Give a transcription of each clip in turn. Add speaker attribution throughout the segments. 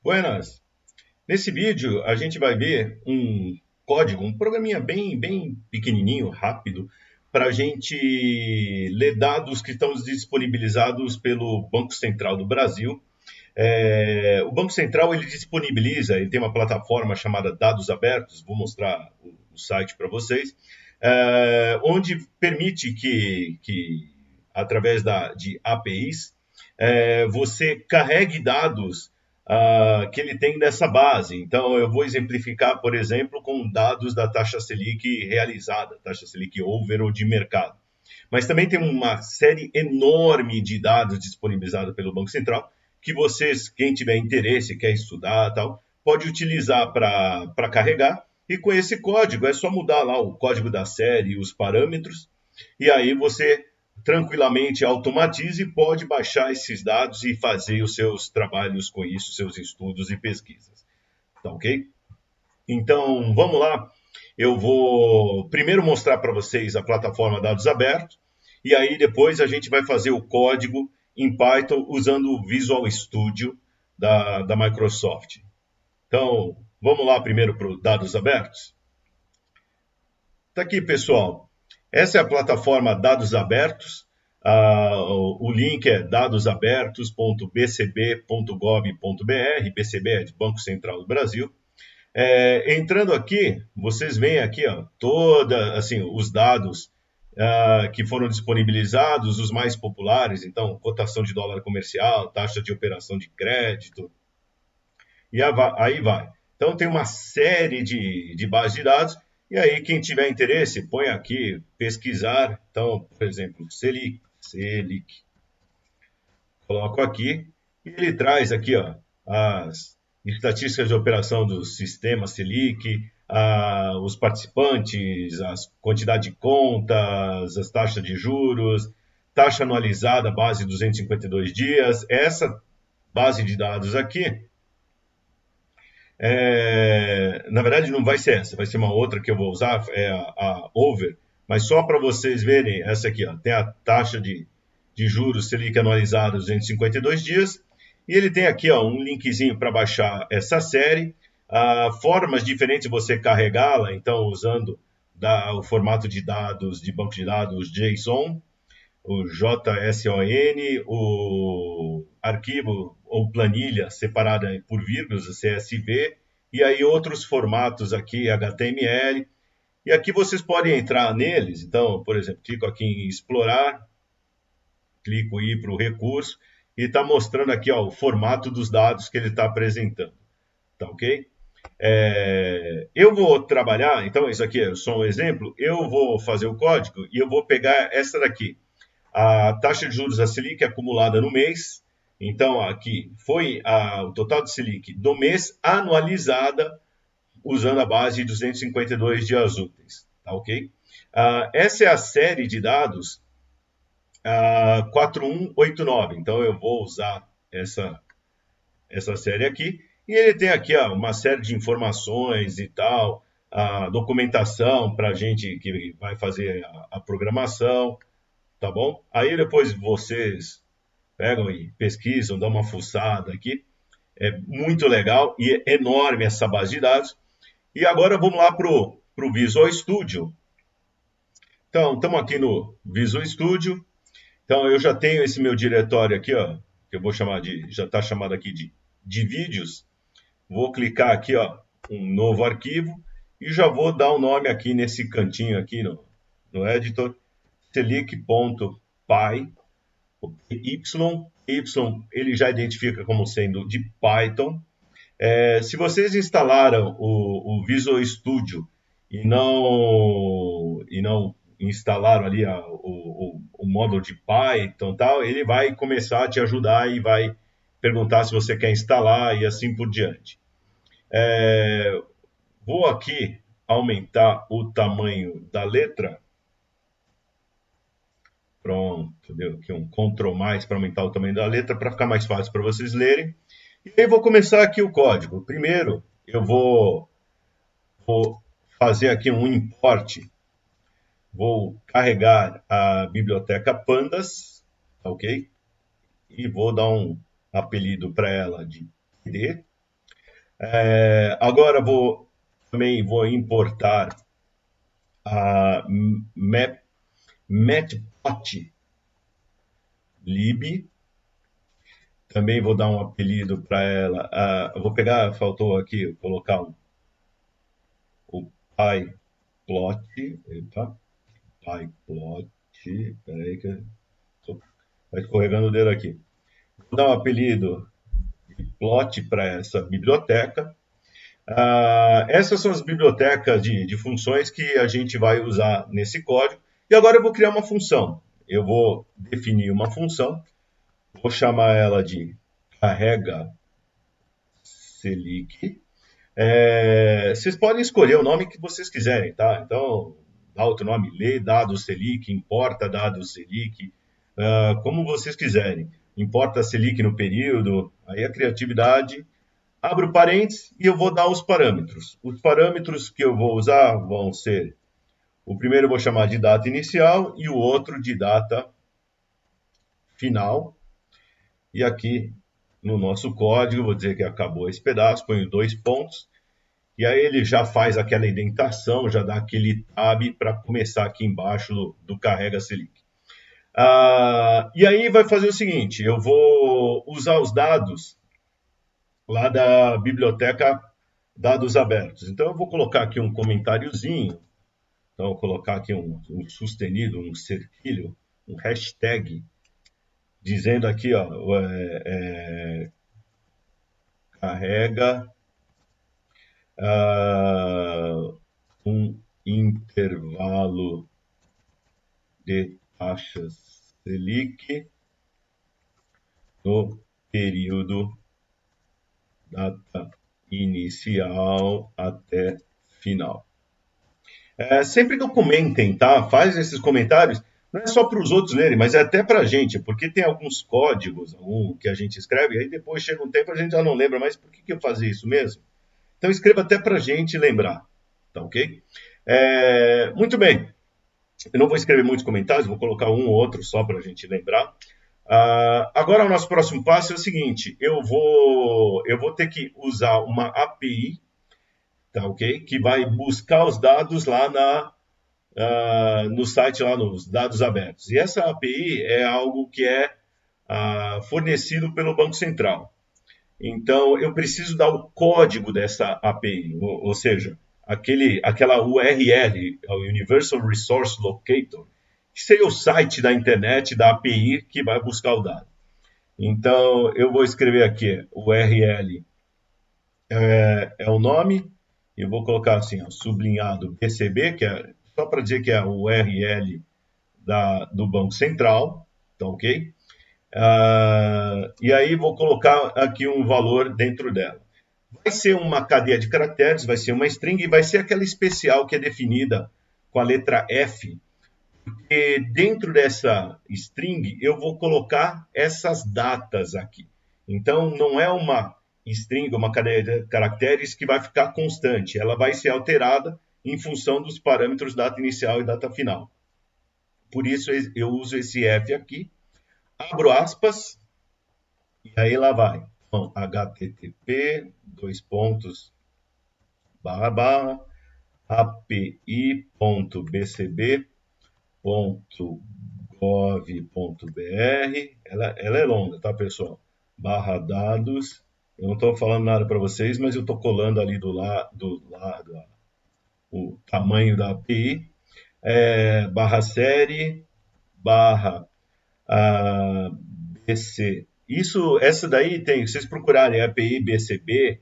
Speaker 1: Buenas! Nesse vídeo a gente vai ver um código, um programinha bem pequenininho, rápido, para a gente ler dados que estão disponibilizados pelo Banco Central do Brasil. O Banco Central ele disponibiliza, ele tem uma plataforma chamada Dados Abertos, vou mostrar o site para vocês, onde permite que através de APIs, você carregue dados que ele tem dessa base. Então, eu vou exemplificar, por exemplo, com dados da taxa Selic realizada, taxa Selic over ou de mercado. Mas também tem uma série enorme de dados disponibilizados pelo Banco Central, que vocês, quem tiver interesse, quer estudar tal, pode utilizar para carregar. E com esse código, é só mudar lá o código da série e os parâmetros, e aí você tranquilamente automatiza e pode baixar esses dados e fazer os seus trabalhos com isso, seus estudos e pesquisas. Tá ok? Então, vamos lá. Eu vou primeiro mostrar para vocês a plataforma Dados Abertos, e aí depois a gente vai fazer o código em Python usando o Visual Studio da Microsoft. Então, vamos lá primeiro para o Dados Abertos? Tá aqui, pessoal. Essa é a plataforma Dados Abertos. O link é dadosabertos.bcb.gov.br. BCB é de Banco Central do Brasil. Entrando aqui, vocês veem aqui assim, os dados que foram disponibilizados, os mais populares, então, cotação de dólar comercial, taxa de operação de crédito, e aí vai. Então, tem uma série de bases de dados, e aí, quem tiver interesse, põe aqui, pesquisar. Então, por exemplo, Selic. Coloco aqui, e ele traz aqui as estatísticas de operação do sistema Selic, os participantes, as quantidade de contas, as taxas de juros, taxa anualizada, base 252 dias. Essa base de dados aqui, na verdade não vai ser essa, vai ser uma outra que eu vou usar, é a Over, mas só para vocês verem, essa aqui, tem a taxa de juros Selic anualizada 252 dias, e ele tem aqui um linkzinho para baixar essa série, formas diferentes de você carregá-la, então usando o formato de dados, de banco de dados JSON, o JSON, o arquivo ou planilha separada por vírgulas, CSV, e aí outros formatos aqui, HTML, e aqui vocês podem entrar neles. Então, por exemplo, clico aqui em explorar, clico em ir para o recurso, e está mostrando aqui o formato dos dados que ele está apresentando. Tá ok? Eu vou trabalhar, então isso aqui é só um exemplo, eu vou fazer o código e eu vou pegar essa daqui, a taxa de juros da Selic acumulada no mês. Então, aqui foi o total de Selic do mês anualizada usando a base de 252 dias úteis. Tá ok? Essa é a série de dados 4189. Então, eu vou usar essa série aqui. E ele tem aqui uma série de informações e tal, a documentação para a gente que vai fazer a programação. Tá bom? Aí depois vocês pegam e pesquisam, dão uma fuçada aqui. É muito legal e é enorme essa base de dados. E agora vamos lá para o Visual Studio. Então, estamos aqui no Visual Studio. Então, eu já tenho esse meu diretório aqui, que eu vou chamar já está chamado aqui de vídeos. Vou clicar aqui, um novo arquivo, e já vou dar um nome aqui nesse cantinho aqui no editor, selic.py, y ele já identifica como sendo de Python. Se vocês instalaram o Visual Studio e não instalaram ali o módulo de Python tal, ele vai começar a te ajudar e vai perguntar se você quer instalar e assim por diante. Vou aqui aumentar o tamanho da letra. Pronto, deu aqui um Ctrl mais para aumentar o tamanho da letra, para ficar mais fácil para vocês lerem. E aí vou começar aqui o código. Primeiro, eu vou vou fazer aqui um import, vou carregar a biblioteca pandas, ok? E vou dar um apelido para ela de PD. Agora também vou importar a matplotlib. Também vou dar um apelido para ela. Eu vou pegar, faltou aqui, colocar o pyplot. Epa, pyplot. Peraí que vai escorregando o dedo aqui. Vou dar um apelido de plot para essa biblioteca. Essas são as bibliotecas de funções que a gente vai usar nesse código. E agora eu vou criar uma função. Eu vou definir uma função, vou chamar ela de carrega selic. Vocês podem escolher o nome que vocês quiserem, tá? Então, dá outro nome, lê dados selic, importa dados selic, como vocês quiserem. Importa selic no período, aí a criatividade. Abro parênteses e eu vou dar os parâmetros. Os parâmetros que eu vou usar vão ser, o primeiro eu vou chamar de data inicial e o outro de data final. E aqui no nosso código, vou dizer que acabou esse pedaço, ponho 2 pontos. E aí ele já faz aquela indentação, já dá aquele tab para começar aqui embaixo do carrega selic. E aí vai fazer o seguinte, eu vou usar os dados lá da biblioteca dados abertos. Então eu vou colocar aqui um comentáriozinho, então eu vou colocar aqui um sustenido, um cerquilho, um hashtag, dizendo aqui, ó, carrega um intervalo de taxas Selic no período data inicial até final. Sempre documentem, tá? Faz esses comentários, não é só para os outros lerem, mas é até para a gente, porque tem alguns códigos que a gente escreve, e aí depois chega um tempo a gente já não lembra, mas por que eu fazia isso mesmo? Então escreva até para a gente lembrar, tá ok? Muito bem, eu não vou escrever muitos comentários, vou colocar um ou outro só para a gente lembrar. Agora o nosso próximo passo é o seguinte, eu vou ter que usar uma API, tá ok? Que vai buscar os dados lá no site, lá nos dados abertos. E essa API é algo que é fornecido pelo Banco Central. Então, eu preciso dar o código dessa API, ou seja, aquela URL, o Universal Resource Locator, que seria o site da internet da API que vai buscar o dado. Então, eu vou escrever aqui, URL é o nome, eu vou colocar assim, ó, sublinhado BCB, que é só para dizer que é o URL do Banco Central, tá ok? E aí vou colocar aqui um valor dentro dela. Vai ser uma cadeia de caracteres, vai ser uma string e vai ser aquela especial que é definida com a letra F. E dentro dessa string eu vou colocar essas datas aqui. Então não é uma string, uma cadeia de caracteres que vai ficar constante. Ela vai ser alterada em função dos parâmetros data inicial e data final. Por isso eu uso esse F aqui. Abro aspas, e aí lá vai. Então, http, api.bcb.gov.br. Ela é longa, tá, pessoal? /dados. Eu não estou falando nada para vocês, mas eu estou colando ali do lado o tamanho da API. /série, BC. Essa daí tem, se vocês procurarem API BCB,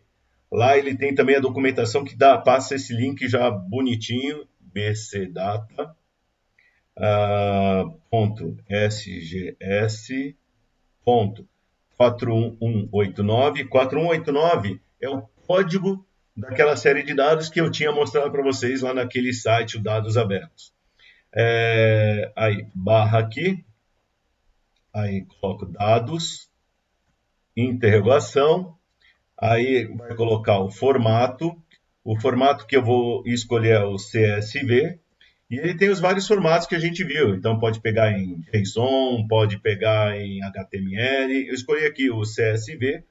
Speaker 1: lá ele tem também a documentação que passa esse link já bonitinho, bcdata.sgs.4189. 4189 é o código daquela série de dados que eu tinha mostrado para vocês lá naquele site, o Dados Abertos. Aí, barra aqui, aí coloco dados, interrogação, aí vai colocar o formato, O formato que eu vou escolher é o CSV, e ele tem os vários formatos que a gente viu. Então, pode pegar em JSON, pode pegar em HTML. Eu escolhi aqui o CSV,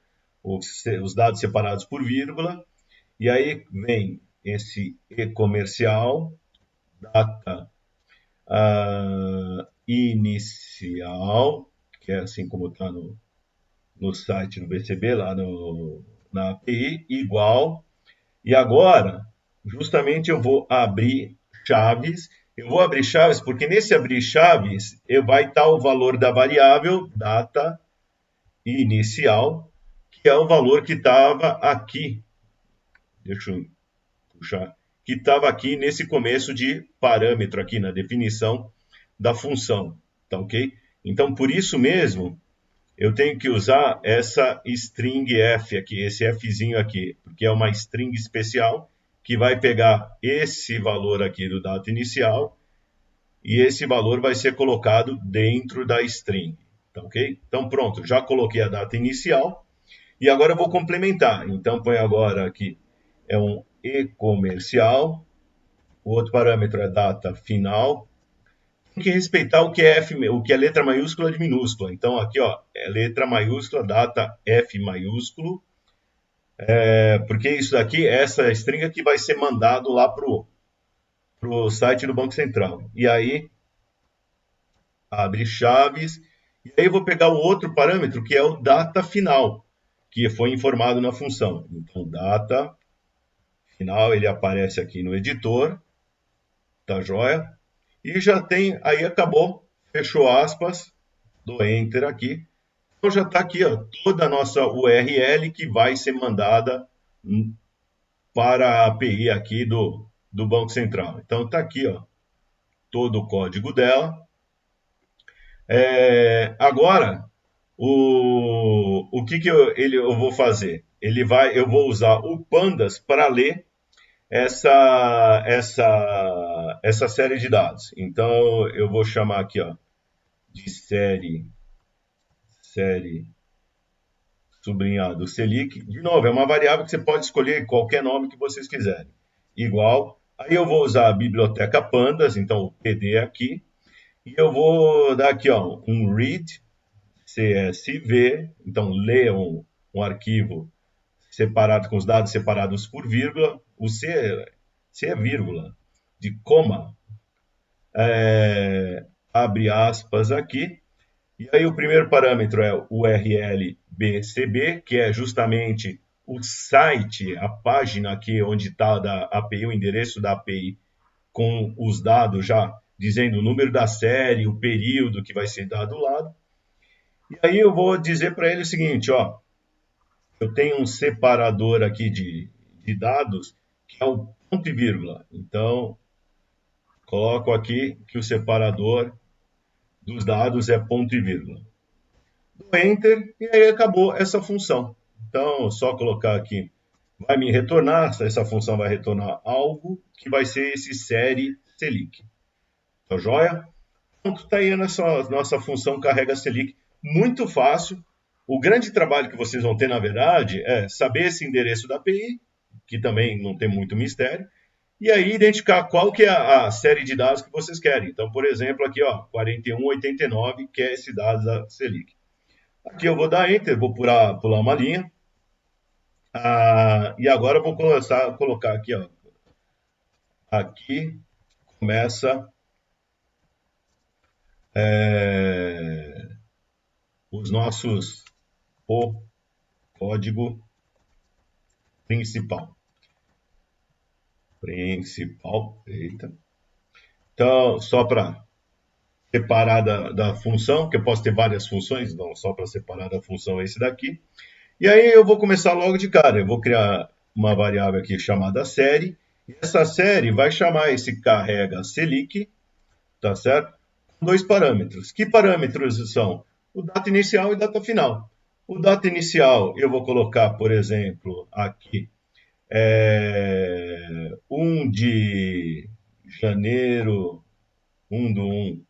Speaker 1: os dados separados por vírgula. E aí vem esse e-comercial, data inicial, que é assim como está no site do BCB, lá na API, igual. E agora, justamente eu vou abrir chaves. Eu vou abrir chaves porque nesse abrir chaves vai estar o valor da variável data inicial, que é o valor que estava aqui. Deixa eu puxar. Que estava aqui nesse começo de parâmetro, aqui na definição da função. Tá ok? Então, por isso mesmo, eu tenho que usar essa string f aqui, esse fzinho aqui, porque é uma string especial que vai pegar esse valor aqui do dado inicial e esse valor vai ser colocado dentro da string, tá ok? Então pronto, já coloquei a data inicial e agora eu vou complementar. Então põe agora aqui, é um e-comercial, o outro parâmetro é data final, tem que respeitar o que é F, o que é letra maiúscula de minúscula. Então aqui ó, é letra maiúscula, data F maiúsculo, porque isso daqui, essa string aqui vai ser mandado lá pro site do Banco Central. E aí abre chaves, e aí eu vou pegar o outro parâmetro que é o data final, que foi informado na função. Então data final, ele aparece aqui no editor, tá joia? E já tem, aí acabou, fechou aspas, dou enter aqui. Então já está aqui ó, toda a nossa URL que vai ser mandada para a API aqui do Banco Central. Então está aqui ó, todo o código dela. Agora, o que eu vou fazer? Eu vou usar o Pandas para ler essa série de dados. Então eu vou chamar aqui ó, de série sublinhado Selic. De novo, é uma variável que você pode escolher qualquer nome que vocês quiserem. Igual. Aí eu vou usar a biblioteca Pandas, então o PD aqui. E eu vou dar aqui ó, um read CSV, então lê um arquivo separado com os dados separados por vírgula. O C é vírgula, de coma. Abre aspas aqui. E aí o primeiro parâmetro é o URL BCB, que é justamente o site, a página aqui onde está da API, o endereço da API, com os dados já dizendo o número da série, o período que vai ser dado lá. E aí eu vou dizer para ele o seguinte, ó, eu tenho um separador aqui de dados que é o ponto e vírgula. Então, coloco aqui que o separador dos dados é ponto e vírgula. Dou Enter e aí acabou essa função. Então, só colocar aqui, vai me retornar, essa função vai retornar algo que vai ser esse série Selic. Tá joia? Pronto, está aí a nossa função carrega Selic. Muito fácil. O grande trabalho que vocês vão ter, na verdade, é saber esse endereço da API, que também não tem muito mistério, e aí identificar qual que é a série de dados que vocês querem. Então, por exemplo, aqui, ó, 4189, que é esse dado da Selic. Aqui eu vou dar Enter, vou pular uma linha. E agora eu vou começar a colocar aqui, ó. Aqui começa o código principal. Eita. Então, só para separar da função, que eu posso ter várias funções, não, só para separar da função esse daqui. E aí eu vou começar logo de cara. Eu vou criar uma variável aqui chamada série. E essa série vai chamar esse carrega Selic, tá certo? Com dois parâmetros. Que parâmetros são? O data inicial e data final. O data inicial eu vou colocar, por exemplo, aqui 1 de janeiro, 1 de 1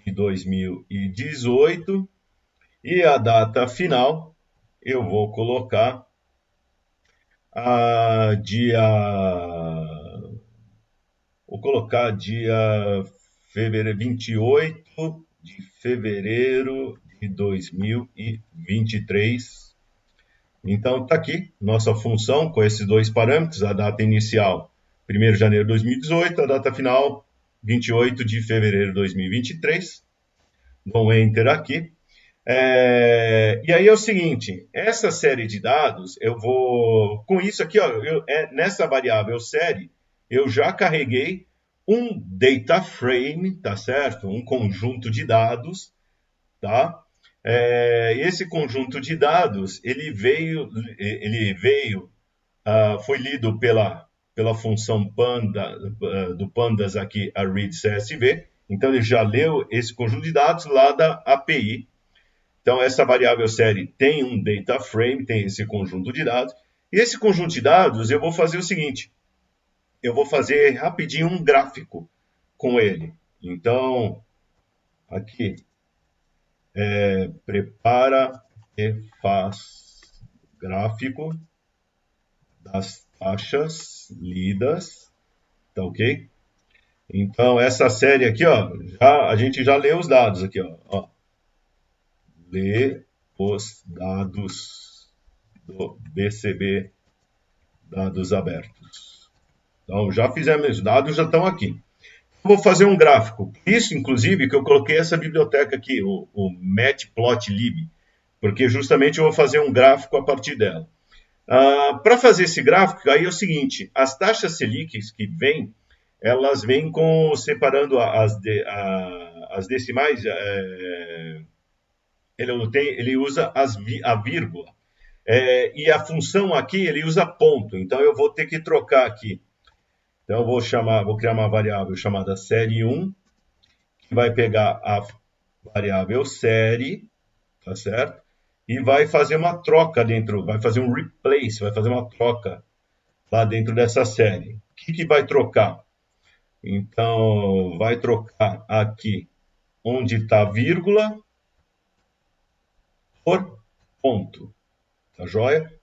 Speaker 1: de 2018. E a data final eu vou colocar dia. Vou colocar dia fevereiro, 28 de fevereiro de 2023. Então, está aqui nossa função com esses dois parâmetros, a data inicial 1º de janeiro de 2018, a data final 28 de fevereiro de 2023. Dou um Enter aqui. E aí é o seguinte, essa série de dados, eu vou... Com isso aqui, ó, nessa variável série, eu já carreguei um data frame, tá certo? Um conjunto de dados, tá? Esse conjunto de dados, ele veio foi lido pela função Panda, do Pandas aqui, a read CSV. Então, ele já leu esse conjunto de dados lá da API. Então, essa variável série tem um data frame, tem esse conjunto de dados. E esse conjunto de dados, eu vou fazer o seguinte. Eu vou fazer rapidinho um gráfico com ele. Então, aqui, prepara e faz gráfico das taxas lidas, tá ok? Então, essa série aqui, ó, a gente já lê os dados aqui, ó. Lê os dados do BCB, dados abertos. Então, já fizemos, os dados já estão aqui. Vou fazer um gráfico. Isso, inclusive, que eu coloquei essa biblioteca aqui, o Matplotlib, porque justamente eu vou fazer um gráfico a partir dela. Para fazer esse gráfico, aí é o seguinte, as taxas Selic que vêm, elas vêm separando as decimais, ele usa a vírgula. E a função aqui, ele usa ponto. Então, eu vou ter que trocar aqui. Então, eu vou criar uma variável chamada série1, que vai pegar a variável série, tá certo? E vai fazer uma troca dentro, vai fazer um replace, vai fazer uma troca lá dentro dessa série. O que vai trocar? Então, vai trocar aqui onde está a vírgula por ponto. Tá joia?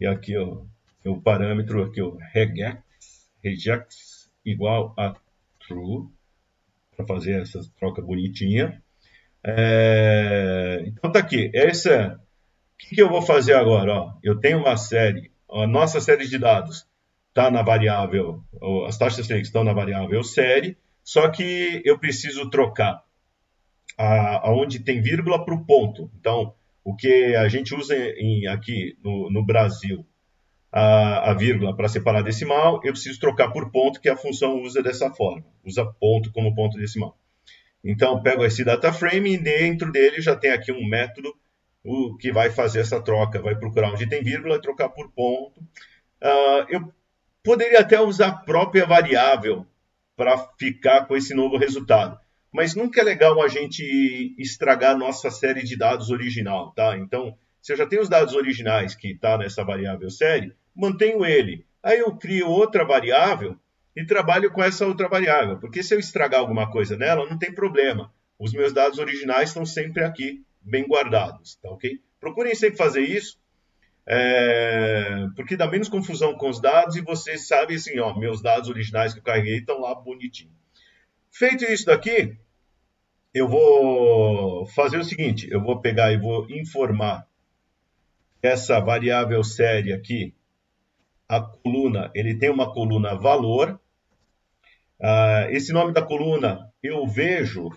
Speaker 1: E aqui ó, o parâmetro aqui, o regex igual a true, para fazer essa troca bonitinha. Então tá aqui. O que eu vou fazer agora? Ó, eu tenho uma série, a nossa série de dados está na variável, as taxas Selic estão na variável série, só que eu preciso trocar aonde tem vírgula para o ponto. Então, o que a gente usa aqui no Brasil, a vírgula para separar decimal, eu preciso trocar por ponto, que a função usa dessa forma, usa ponto como ponto decimal. Então, pego esse data frame e dentro dele já tem aqui um método que vai fazer essa troca, vai procurar onde tem vírgula e trocar por ponto. Eu poderia até usar a própria variável para ficar com esse novo resultado, mas nunca é legal a gente estragar a nossa série de dados original, tá? Então, se eu já tenho os dados originais que está nessa variável série, mantenho ele. Aí eu crio outra variável e trabalho com essa outra variável, porque se eu estragar alguma coisa nela, não tem problema. Os meus dados originais estão sempre aqui, bem guardados, tá ok? Procurem sempre fazer isso, porque dá menos confusão com os dados e você sabe assim, ó, meus dados originais que eu carreguei estão lá bonitinho. Feito isso daqui, eu vou fazer o seguinte, eu vou pegar e vou informar essa variável série aqui, a coluna, ele tem uma coluna valor. Esse nome da coluna eu vejo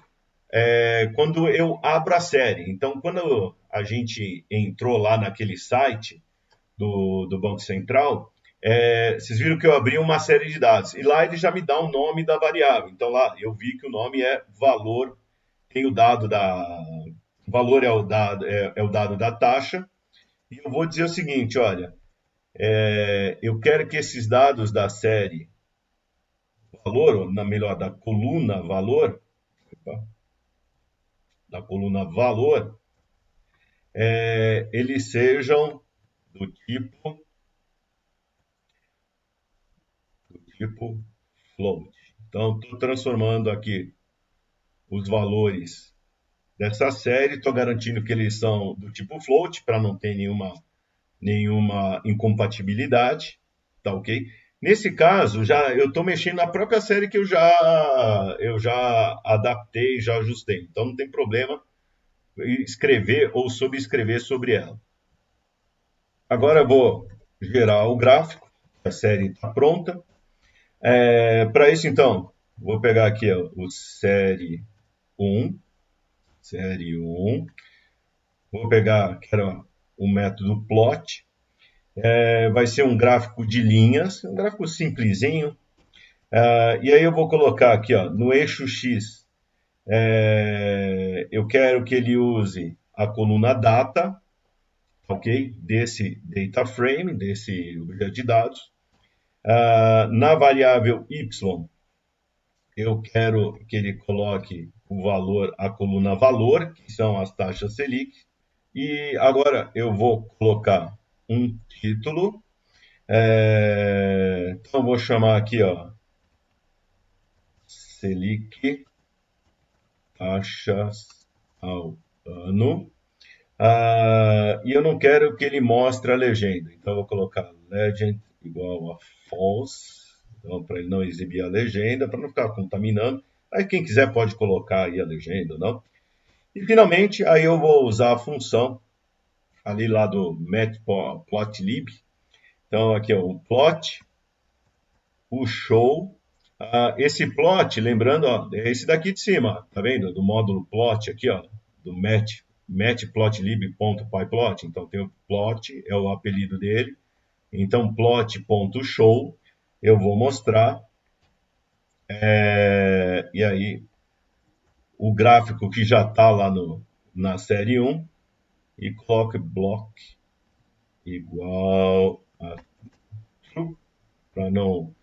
Speaker 1: quando eu abro a série. Então, quando a gente entrou lá naquele site do Banco Central, vocês viram que eu abri uma série de dados. E lá ele já me dá o nome da variável. Então, lá eu vi que o nome é valor, tem o dado da... O valor é o dado da taxa. E eu vou dizer o seguinte, olha, eu quero que esses dados da série valor, ou melhor, da coluna valor, eles sejam do tipo float. Então, estou transformando aqui os valores dessa série, estou garantindo que eles são do tipo float, para não ter nenhuma nenhuma incompatibilidade, tá ok? Nesse caso, eu estou mexendo na própria série que eu já adaptei, já ajustei. Então não tem problema escrever ou subscrever sobre ela. Agora eu vou gerar o gráfico, a série está pronta. Para isso, então, vou pegar aqui ó, o série 1, vou pegar, quero o método plot, vai ser um gráfico de linhas, um gráfico simplesinho. E aí eu vou colocar aqui ó, no eixo X, eu quero que ele use a coluna data, ok? Desse data frame, desse objeto de dados. Na variável y, eu quero que ele coloque o valor, a coluna valor, que são as taxas Selic. E agora eu vou colocar um título. Então, eu vou chamar aqui, ó, Selic taxas ao ano. E eu não quero que ele mostre a legenda. Então, eu vou colocar legend igual a false. Então, para ele não exibir a legenda, para não ficar contaminando. Aí, quem quiser pode colocar aí a legenda, não? E, finalmente, aí eu vou usar a função ali lá do matplotlib. Então, aqui é o plot, o show. Esse plot, lembrando, ó, é esse daqui de cima, tá vendo? Do módulo plot aqui, ó, do matplotlib.pyplot. Então, tem o plot, é o apelido dele. Então, plot.show, eu vou mostrar. E aí, o gráfico que já está lá na série 1, e coloque block igual a true, para não...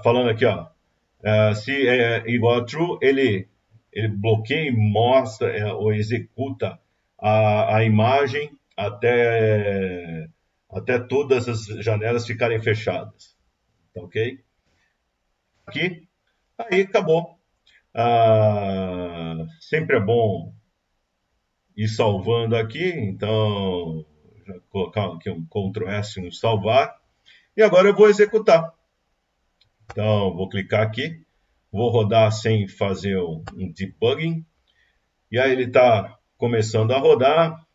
Speaker 1: falando aqui, ó, se é igual a true, ele bloqueia e mostra ou executa a imagem até todas as janelas ficarem fechadas. Tá ok? Aqui, aí acabou. Sempre é bom ir salvando aqui, então já colocar aqui um Ctrl S no salvar. E agora eu vou executar. Então, vou clicar aqui, vou rodar sem fazer um debugging. E aí ele está começando a rodar,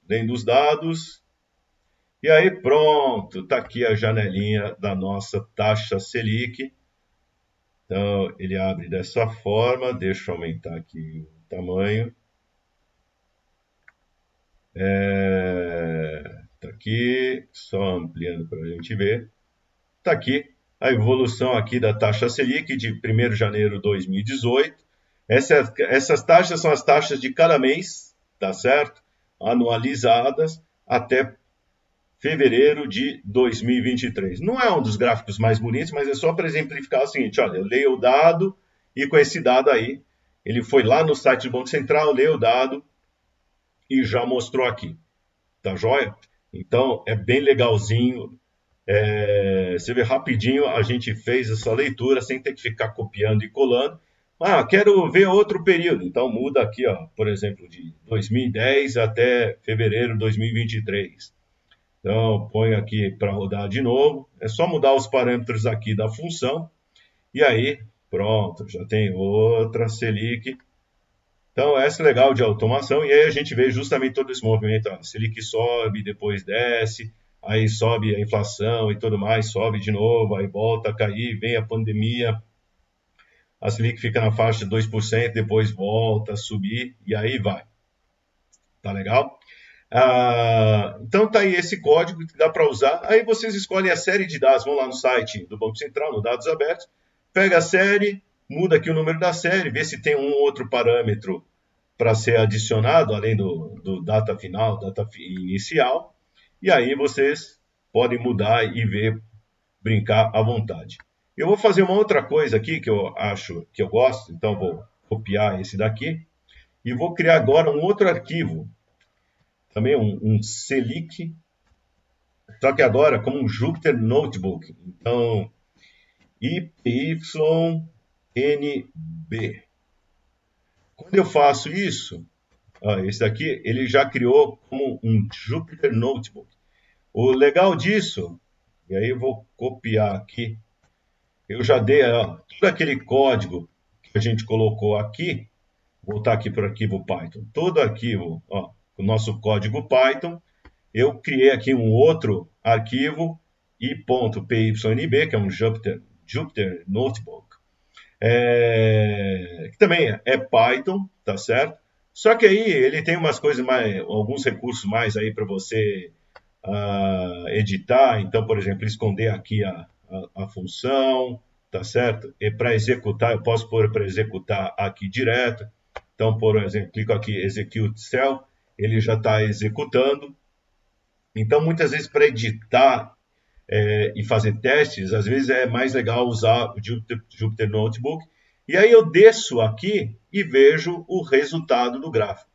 Speaker 1: lendo os dados. E aí pronto, está aqui a janelinha da nossa taxa Selic. Então, ele abre dessa forma, deixa eu aumentar aqui o tamanho. Está aqui, só ampliando para a gente ver. Está aqui a evolução aqui da taxa Selic de 1º de janeiro de 2018. Essas taxas são as taxas de cada mês, tá certo? Anualizadas até fevereiro de 2023. Não é um dos gráficos mais bonitos, mas é só para exemplificar o seguinte, olha, eu leio o dado e com esse dado aí, ele foi lá no site do Banco Central, leu o dado e já mostrou aqui, tá joia? Então, é bem legalzinho. Você vê rapidinho, a gente fez essa leitura sem ter que ficar copiando e colando. Quero ver outro período. Então muda aqui, ó, por exemplo, de 2010 até fevereiro de 2023. Então põe aqui para rodar de novo. É só mudar os parâmetros aqui da função. E aí, pronto, já tem outra Selic. Então essa é legal de automação. E aí a gente vê justamente todo esse movimento. A Selic sobe, depois desce. Aí sobe a inflação e tudo mais, sobe de novo, aí volta a cair, vem a pandemia, a Selic fica na faixa de 2%, depois volta a subir, e aí vai. Tá legal? Então tá aí esse código que dá para usar. Aí vocês escolhem a série de dados, vão lá no site do Banco Central, no Dados Abertos, pega a série, muda aqui o número da série, vê se tem um outro parâmetro para ser adicionado, além do data final, data inicial, e aí vocês podem mudar e ver, brincar à vontade. Eu vou fazer uma outra coisa aqui que eu acho que eu gosto, então vou copiar esse daqui e vou criar agora um outro arquivo, também um Selic, só que agora como um Jupyter Notebook. Então, IPYNB. Quando eu faço isso, Ó, esse daqui ele já criou como um Jupyter Notebook. O legal disso, e aí eu vou copiar aqui, eu já dei ó, todo aquele código que a gente colocou aqui, voltar aqui para o arquivo Python, todo arquivo, ó, o nosso código Python, eu criei aqui um outro arquivo i.pynb, que é um Jupyter Notebook, que também é Python, tá certo? Só que aí ele tem umas coisas mais, alguns recursos mais aí para você editar. Então, por exemplo, esconder aqui a função, tá certo? E para executar, eu posso pôr para executar aqui direto. Então, por exemplo, clico aqui Execute Cell, ele já está executando. Então, muitas vezes, para editar e fazer testes, às vezes é mais legal usar o Jupyter Notebook. E aí eu desço aqui e vejo o resultado do gráfico.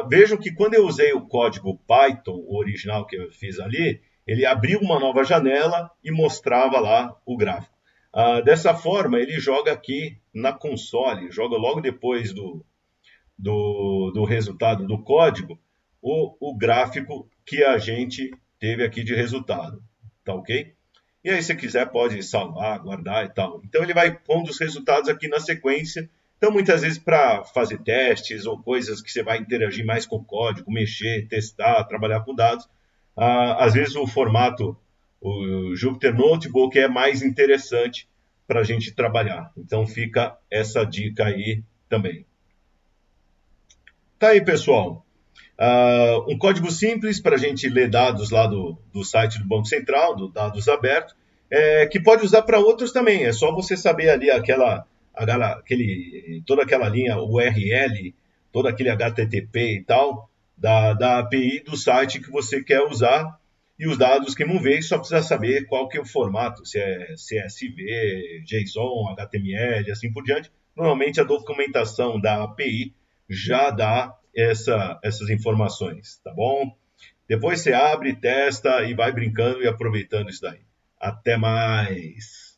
Speaker 1: Vejam que quando eu usei o código Python, o original que eu fiz ali, ele abriu uma nova janela e mostrava lá o gráfico. Dessa forma, ele joga aqui na console, joga logo depois do resultado do código, o gráfico que a gente teve aqui de resultado. Tá ok? E aí, se quiser, pode salvar, guardar e tal. Então, ele vai pondo os resultados aqui na sequência. Então, muitas vezes, para fazer testes ou coisas que você vai interagir mais com o código, mexer, testar, trabalhar com dados, às vezes o formato, o Jupyter Notebook é mais interessante para a gente trabalhar. Então, fica essa dica aí também. Tá aí, pessoal. Um código simples para a gente ler dados lá do site do Banco Central, do dados abertos, que pode usar para outros também. É só você saber ali toda aquela linha URL, todo aquele HTTP e tal, da API do site que você quer usar e os dados que não vê, só precisa saber qual que é o formato, se é CSV, JSON, HTML, assim por diante. Normalmente a documentação da API já dá essas informações, tá bom? Depois você abre, testa e vai brincando e aproveitando isso daí. Até mais!